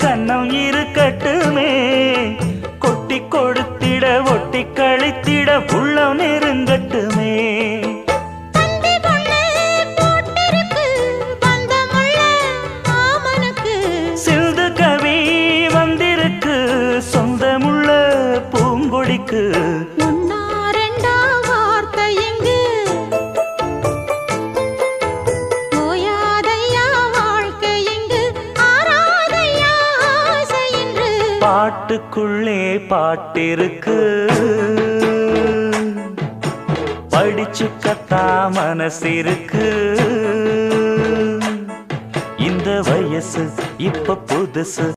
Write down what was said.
கன்னம் இருக்கட்டுமே, கொட்டி கொடுத்திட ஒட்டி கழித்திட உள்ளம் நெருங்கட்டுமே. சிந்து கவி வந்திருக்கு சொந்தமுள்ள பூங்கொடிக்கு. பாட்டுக்குள்ளே பாட்டிருக்கு, படிச்சுக்கத்தா மனசிருக்கு. இந்த வயசு இப்ப புதுசு.